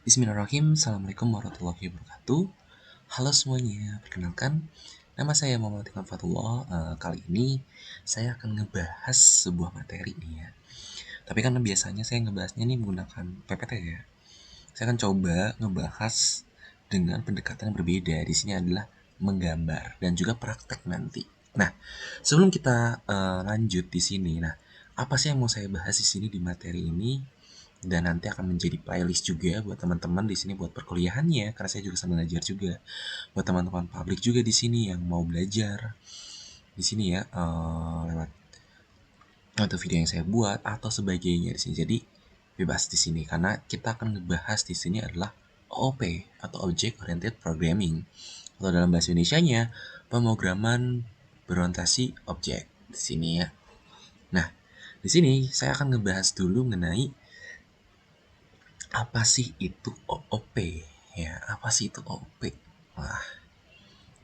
Bismillahirrahmanirrahim. Assalamualaikum warahmatullahi wabarakatuh. Halo semuanya, perkenalkan nama saya Muhammad Ikram Fatullah. Kali ini saya akan ngebahas sebuah materi nih ya. Tapi karena biasanya saya ngebahasnya nih menggunakan PPT ya. Saya akan coba ngebahas dengan pendekatan yang berbeda. Di sini adalah menggambar dan juga praktek nanti. Nah, sebelum kita lanjut di sini, apa sih yang mau saya bahas di sini di materi ini? Dan nanti akan menjadi playlist juga buat teman-teman di sini buat perkuliahannya, karena saya juga sambil ngajar juga buat teman-teman publik juga di sini yang mau belajar di sini ya, lewat atau video yang saya buat atau sebagainya di sini. Jadi bebas di sini karena kita akan ngebahas di sini adalah OOP atau Object Oriented Programming atau dalam bahasa Indonesianya pemrograman berorientasi objek di sini ya. Nah, di sini saya akan ngebahas dulu mengenai apa sih itu OOP ya, apa sih itu OOP. Wah,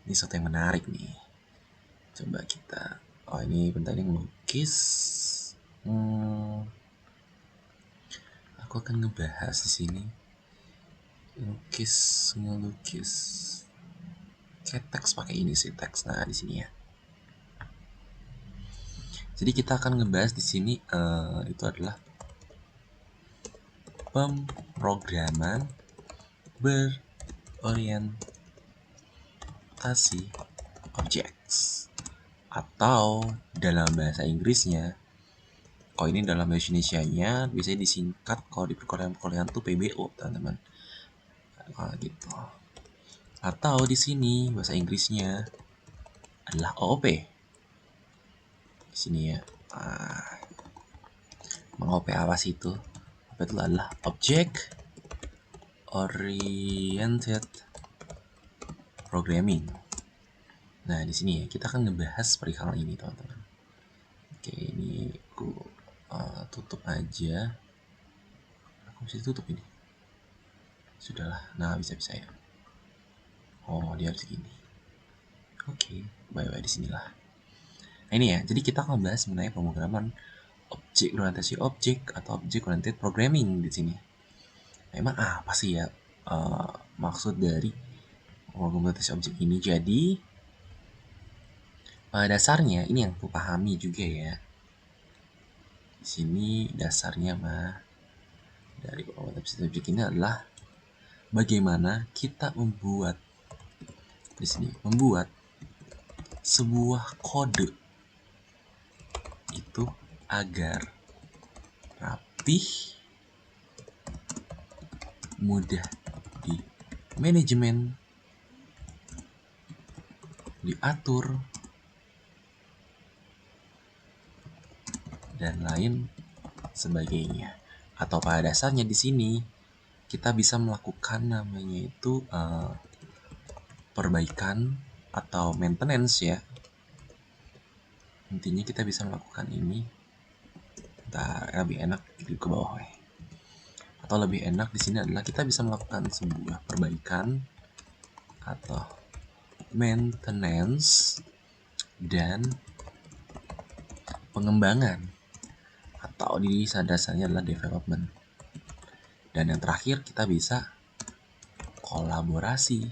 ini sesuatu yang menarik nih. Coba kita, ini bentar ini ngelukis. Aku akan ngebahas di sini ngelukis kayak teks pakai ini sih teks. Nah di sini ya, jadi kita akan ngebahas di sini itu adalah pemrograman berorientasi objek, atau dalam bahasa Inggrisnya, kalau ini dalam bahasa Indonesianya biasanya disingkat kalau di perkuliahan tuh PBO teman-teman. Gitu. Atau di sini bahasa Inggrisnya adalah OOP. Di sini ya. OOP apa sih itu? OOP itu adalah Object Oriented Programming. Nah, di sini ya kita akan ngebahas perihal ini, teman-teman. Oke, ini aku tutup aja. Aku bisa tutup ini. Sudahlah. Nah, bisa-bisa ya. Oh, dia harus gini. Oke, bye-bye di sinilah. Nah, ini ya. Jadi kita akan bahas mengenai pemrograman objek orientasi objek atau object oriented programming di sini. Emang apa sih ya maksud dari orientasi objek ini? Jadi dasarnya ini yang aku pahami juga ya. Di sini dasarnya dari orientasi objek ini adalah bagaimana kita membuat sebuah kode itu agar rapih, mudah di manajemen, diatur, dan lain sebagainya. Atau pada dasarnya di sini kita bisa melakukan namanya itu perbaikan atau maintenance ya. Intinya kita bisa melakukan ini. Lebih enak di ke bawah ya. Atau lebih enak di sini adalah kita bisa melakukan sebuah perbaikan atau maintenance dan pengembangan, atau di dasarnya adalah development. Dan yang terakhir kita bisa kolaborasi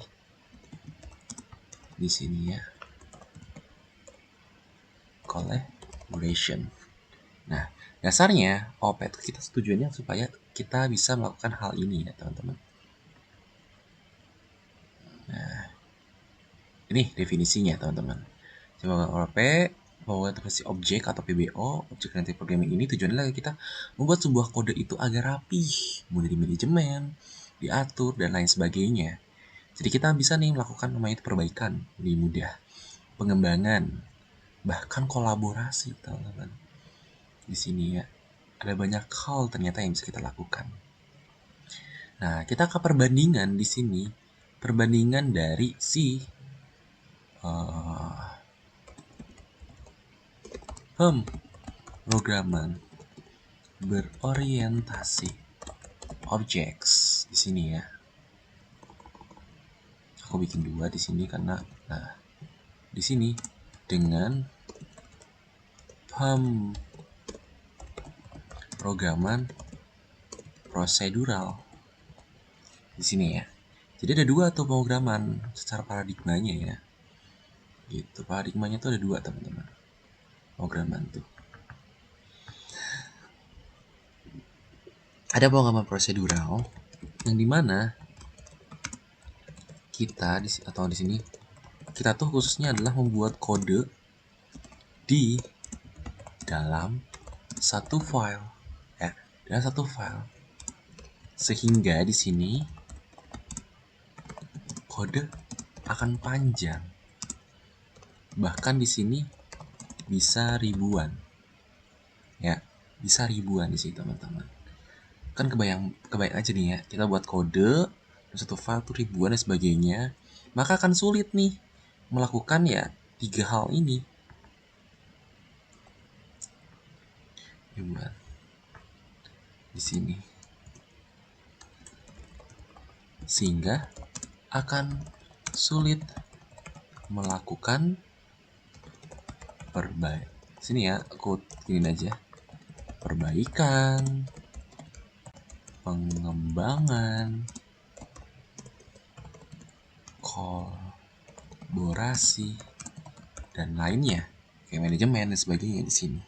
di sini ya, collaboration. Nah, dasarnya OOP itu kita tujuannya supaya kita bisa melakukan hal ini ya teman-teman. Nah, ini definisinya teman-teman. Semoga OOP orientasi objek atau PBO, Object Oriented Programming ini tujuannya adalah kita membuat sebuah kode itu agar rapih, mudah di manajemen, diatur, dan lain sebagainya. Jadi kita bisa nih melakukan namanya itu perbaikan, lebih mudah, pengembangan, bahkan kolaborasi teman-teman. Di sini ya, ada banyak hal ternyata yang bisa kita lakukan. Nah, kita ke perbandingan di sini, perbandingan dari si pemrograman berorientasi objects di sini ya. Aku bikin dua di sini karena di sini dengan pemrograman prosedural di sini ya. Jadi ada dua tuh pemrograman secara paradigmanya ya. Gitu, paradigmanya tuh ada dua teman-teman. Pemrograman tuh. Ada pemrograman prosedural yang dimana kita atau di sini kita tuh khususnya adalah membuat kode di dalam satu file ya, dalam satu file. Sehingga di sini kode akan panjang. Bahkan di sini bisa ribuan. Ya, bisa ribuan di sini teman-teman. Kan kebayang aja nih ya, kita buat kode satu file tuh ribuan dan sebagainya, maka akan sulit nih melakukan ya tiga hal ini. Ribuan di sini. Sehingga akan sulit melakukan sini ya, aku gini aja. Perbaikan, pengembangan, kolaborasi, dan lainnya, kayak manajemen dan sebagainya di sini.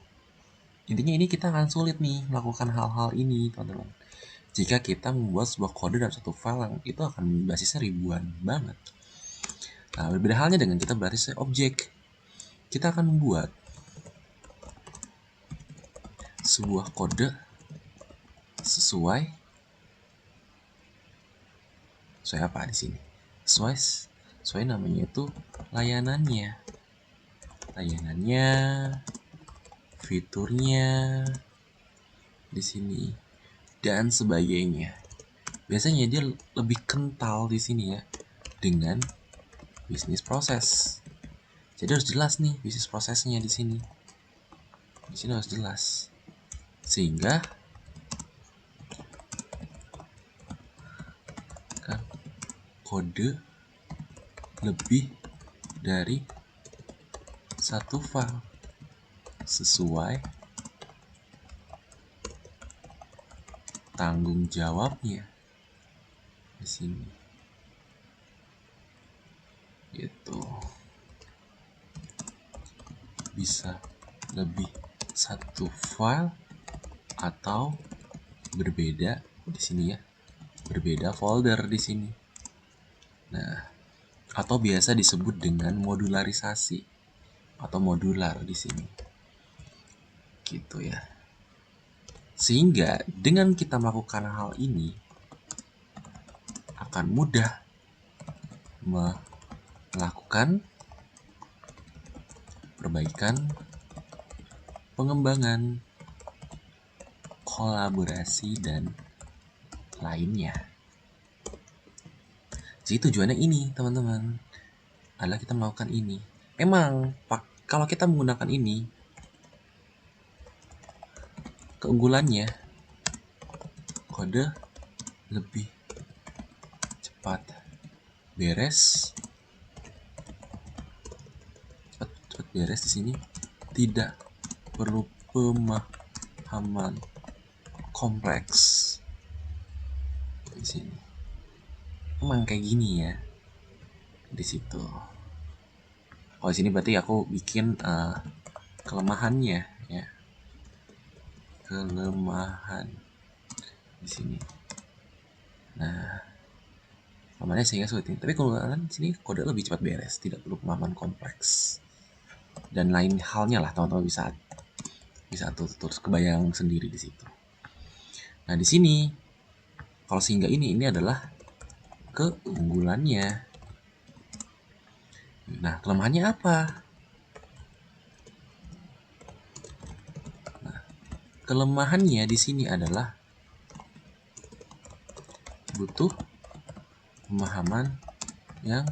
Intinya ini kita akan sulit nih melakukan hal-hal ini, teman-teman. Jika kita membuat sebuah kode dalam satu file yang itu akan basisnya ribuan banget. Nah, berbeda halnya dengan kita berarti objek. Kita akan membuat sebuah kode sesuai apa di sini? Sesuai namanya itu layanannya, fiturnya di sini dan sebagainya. Biasanya dia lebih kental di sini ya dengan bisnis proses. Jadi harus jelas nih bisnis prosesnya di sini. Di sini harus jelas. Sehingga kan kode lebih dari satu file sesuai tanggung jawabnya di sini. Gitu. Bisa lebih satu file atau berbeda di sini ya. Berbeda folder di sini. Nah, atau biasa disebut dengan modularisasi atau modular di sini. Gitu ya. Sehingga dengan kita melakukan hal ini akan mudah melakukan perbaikan, pengembangan, kolaborasi, dan lainnya. Jadi tujuannya ini teman-teman, adalah kita melakukan ini. Emang kalau kita menggunakan ini, keunggulannya kode lebih cepat beres, cepat beres di sini, tidak perlu pemahaman kompleks di sini. Emang kayak gini ya di situ. Kalau di sini berarti aku bikin kelemahannya ya, kelemahan di sini. Nah, kelemahannya sehingga sulit. Tapi keunggulan di sini kode lebih cepat beres, tidak perlu pemahaman kompleks dan lain halnya lah, teman-teman bisa terus kebayang sendiri di situ. Nah di sini kalau sehingga ini adalah keunggulannya. Nah kelemahannya apa? Nah, kelemahannya di sini adalah butuh pemahaman yang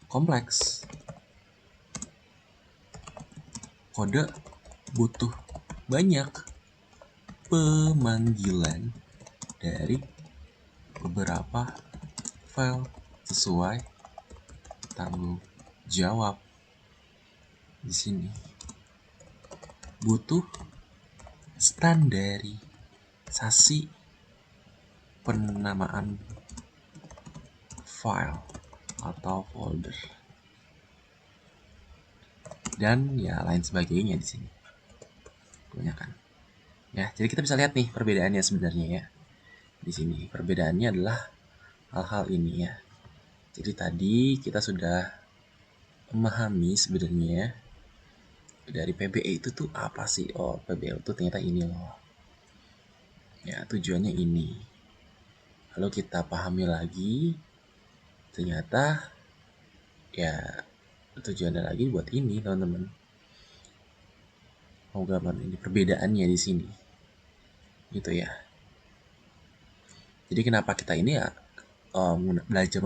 kompleks. Kode butuh banyak pemanggilan dari beberapa file sesuai tanggung jawab di sini. Butuh standarisasi penamaan file atau folder, dan ya lain sebagainya di sini. Kebanyakan. Ya, jadi kita bisa lihat nih perbedaannya sebenarnya ya. Di sini perbedaannya adalah hal-hal ini ya. Jadi tadi kita sudah memahami sebenarnya dari PBE itu tuh apa sih? Oh, PBE itu ternyata ini loh. Ya, tujuannya ini. Lalu kita pahami lagi, ternyata ya tujuannya lagi buat ini teman-teman. Pemrograman ini perbedaannya di sini. Gitu ya. Jadi kenapa kita ini ya belajar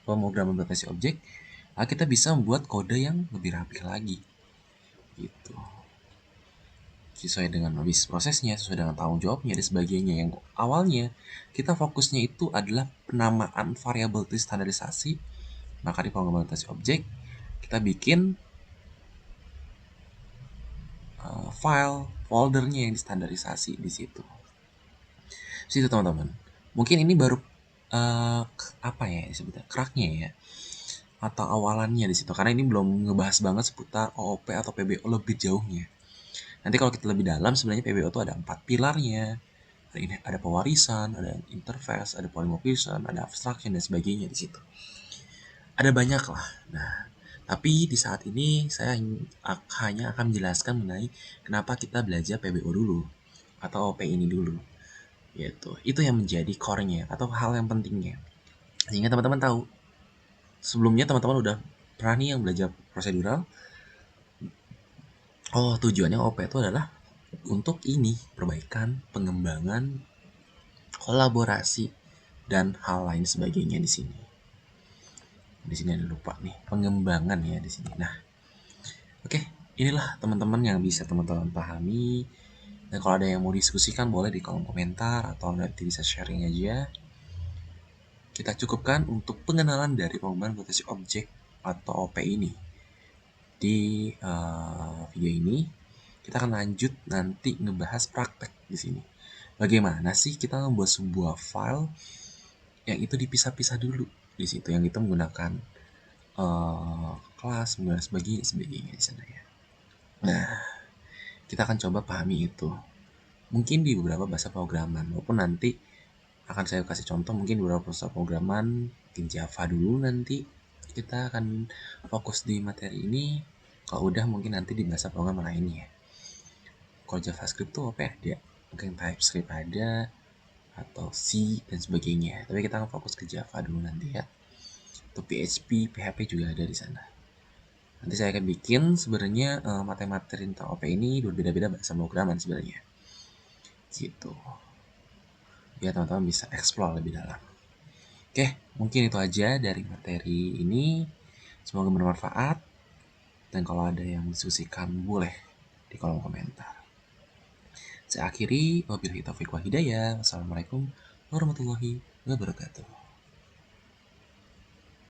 pemrograman berbasis objek, kita bisa membuat kode yang lebih rapi lagi. Gitu. Sesuai dengan habis prosesnya, sesuai dengan tanggung jawabnya dan sebagainya. Yang awalnya kita fokusnya itu adalah penamaan variabel standarisasi, maka di pemrograman berbasis objek kita bikin file foldernya yang distandarisasi di situ. Situ teman-teman. Mungkin ini baru apa ya sebetulnya cracknya ya, atau awalannya di situ, karena ini belum ngebahas banget seputar OOP atau PBO lebih jauhnya. Nanti kalau kita lebih dalam, sebenarnya PBO itu ada 4 pilarnya. Ada pewarisan, ada interface, ada polymorphism, ada abstraction dan sebagainya di situ. Ada banyak lah. Nah, tapi di saat ini saya hanya akan menjelaskan mengenai kenapa kita belajar PBO dulu atau OP ini dulu. Gitu. Itu yang menjadi core-nya atau hal yang pentingnya. Sehingga teman-teman tahu. Sebelumnya teman-teman udah pernah nih yang belajar prosedural. Oh, tujuannya OP itu adalah untuk ini, perbaikan, pengembangan, kolaborasi, dan hal lain sebagainya di sini. Di sini ada lupa nih, pengembangan ya di sini. Nah, oke, inilah teman-teman yang bisa teman-teman pahami. Dan kalau ada yang mau diskusikan boleh di kolom komentar atau nanti bisa sharing aja. Kita cukupkan untuk pengenalan dari pemrograman berbasis objek atau OP ini. Di video ini kita akan lanjut nanti ngebahas praktek di sini. Bagaimana sih kita membuat sebuah file yang itu dipisah-pisah dulu di situ, yang kita menggunakan kelas, menggunakan sebagainya di sana ya. Nah, kita akan coba pahami itu. Mungkin di beberapa bahasa pemrograman, maupun nanti akan saya kasih contoh mungkin beberapa bahasa pemrograman, mungkin Java dulu nanti kita akan fokus di materi ini. Kalau udah mungkin nanti di bahasa pemrograman lainnya. Kalau JavaScript tuh apa ya? Mungkin TypeScript ada, atau C dan sebagainya. Tapi kita akan fokus ke Java dulu nanti ya. Atau PHP, PHP juga ada di sana. Nanti saya akan bikin sebenarnya materi tentang OP ini berbeda-beda bahasa pemrograman sebenarnya. Gitu. Biar teman-teman bisa explore lebih dalam. Oke, mungkin itu aja dari materi ini. Semoga bermanfaat. Dan kalau ada yang diskusikan boleh di kolom komentar. Saya akhiri, wabillahi taufiq wal hidayah. Wassalamualaikum warahmatullahi wabarakatuh.